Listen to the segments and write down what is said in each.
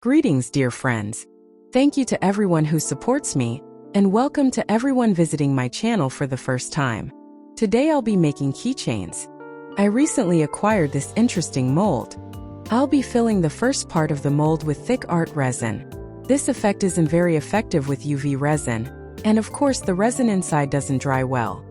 Greetings, dear friends. Thank you to everyone who supports me, and welcome to everyone visiting my channel for the first time. Today I'll be making keychains. I recently acquired this interesting mold. I'll be filling the first part of the mold with thick art resin. This effect isn't very effective with UV resin, and of course the resin inside doesn't dry well.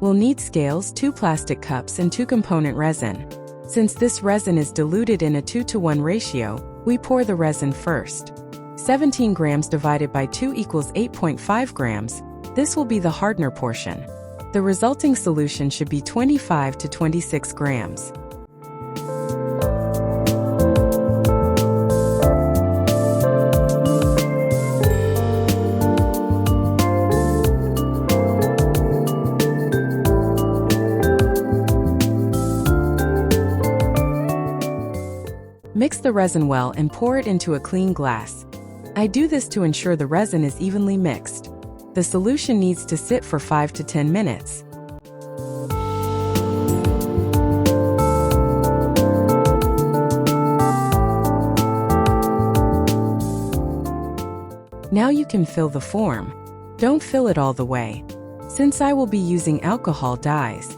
We'll need scales, 2 plastic cups, and 2-component resin. Since this resin is diluted in a 2-to-1 ratio, we pour the resin first. 17 grams divided by 2 equals 8.5 grams. This will be the hardener portion. The resulting solution should be 25 to 26 grams. Mix the resin well and pour it into a clean glass. I do this to ensure the resin is evenly mixed. The solution needs to sit for 5 to 10 minutes. Now you can fill the form. Don't fill it all the way, since I will be using alcohol dyes.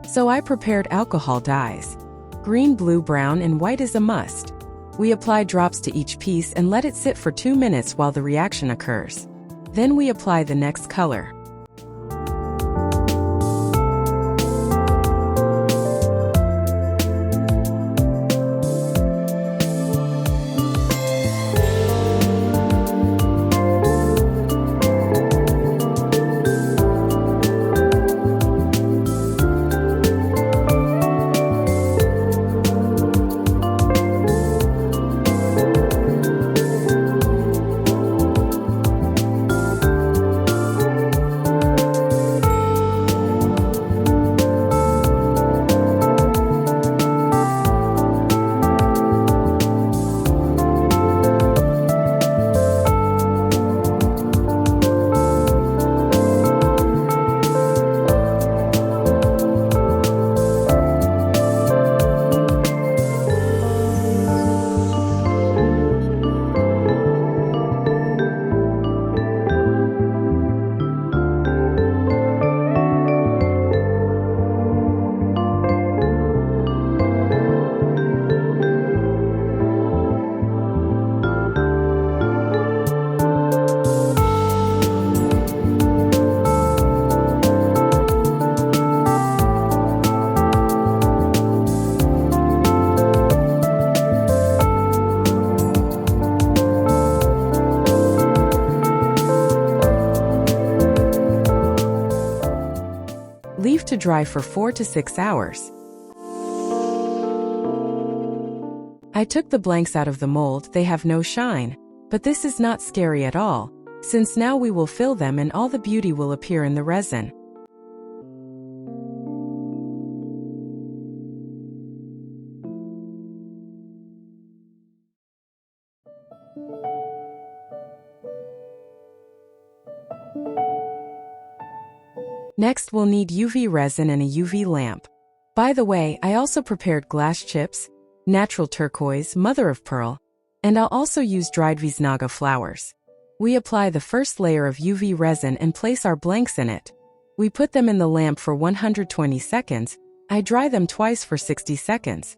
So I prepared alcohol dyes. Green, blue, brown, and white is a must. We apply drops to each piece and let it sit for 2 minutes while the reaction occurs. Then we apply the next color. Leave to dry for 4 to 6 hours. I took the blanks out of the mold. They have no shine, but this is not scary at all, since now we will fill them and all the beauty will appear in the resin. Next, we'll need UV resin and a UV lamp. By the way, I also prepared glass chips, natural turquoise, mother of pearl, and I'll also use dried visnaga flowers. We apply the first layer of UV resin and place our blanks in it. We put them in the lamp for 120 seconds. I dry them twice for 60 seconds.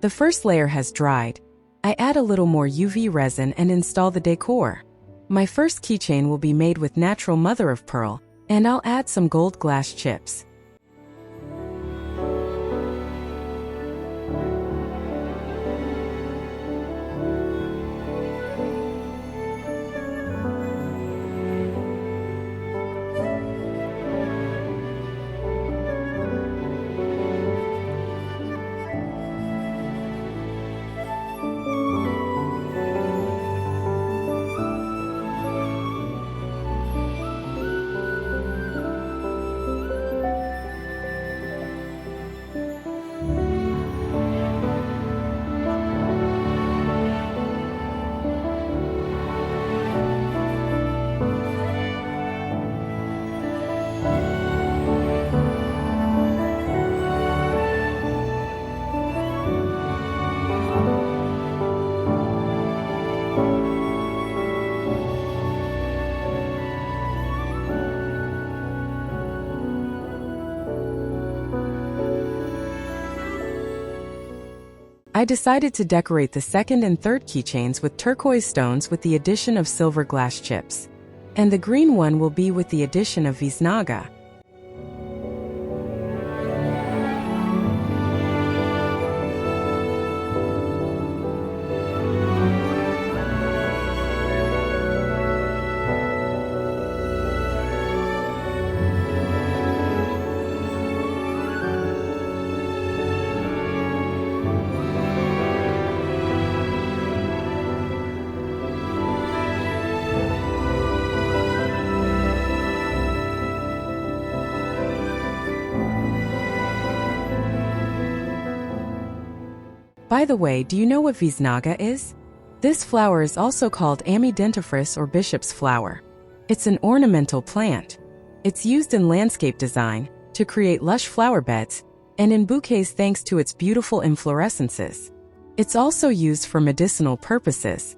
The first layer has dried. I add a little more UV resin and install the decor. My first keychain will be made with natural mother of pearl, and I'll add some gold glass chips. I decided to decorate the second and third keychains with turquoise stones with the addition of silver glass chips. And the green one will be with the addition of viscosity. By the way, do you know what viscosity is? This flower is also called amidentiferous or bishop's flower. It's an ornamental plant. It's used in landscape design, to create lush flower beds, and in bouquets thanks to its beautiful inflorescences. It's also used for medicinal purposes.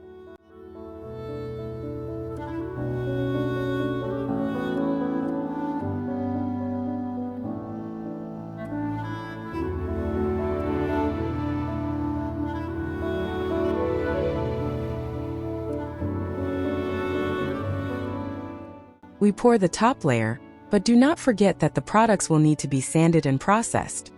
We pour the top layer, but do not forget that the products will need to be sanded and processed.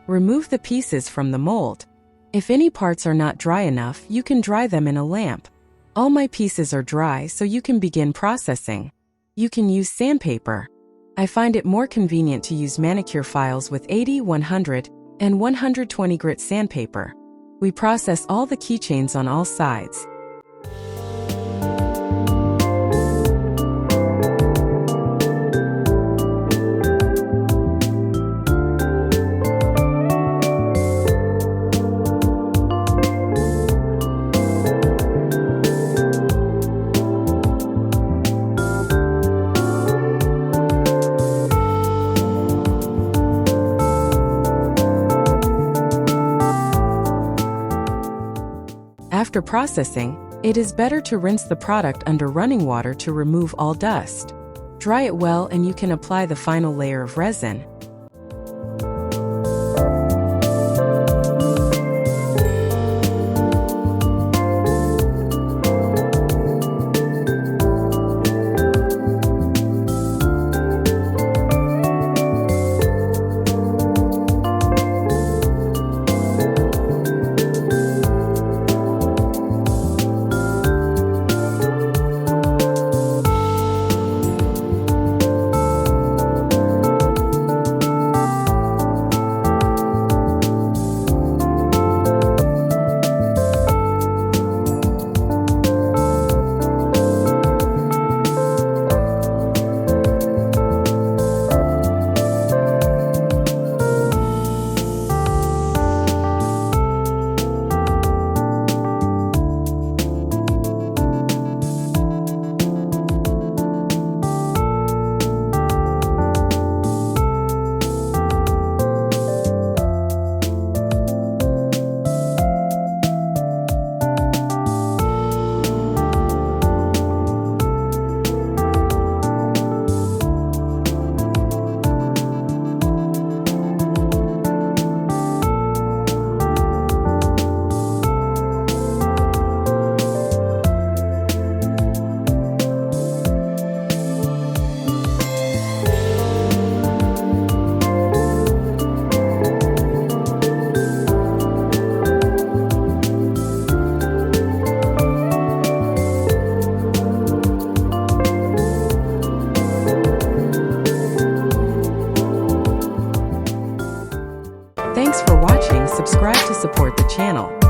Remove the pieces from the mold. If any parts are not dry enough, you can dry them in a lamp. All my pieces are dry, so you can begin processing. You can use sandpaper. I find it more convenient to use manicure files with 80, 100, and 120 grit sandpaper. We process all the keychains on all sides. After processing, it is better to rinse the product under running water to remove all dust. Dry it well and you can apply the final layer of resin. Thanks for watching. Subscribe to support the channel.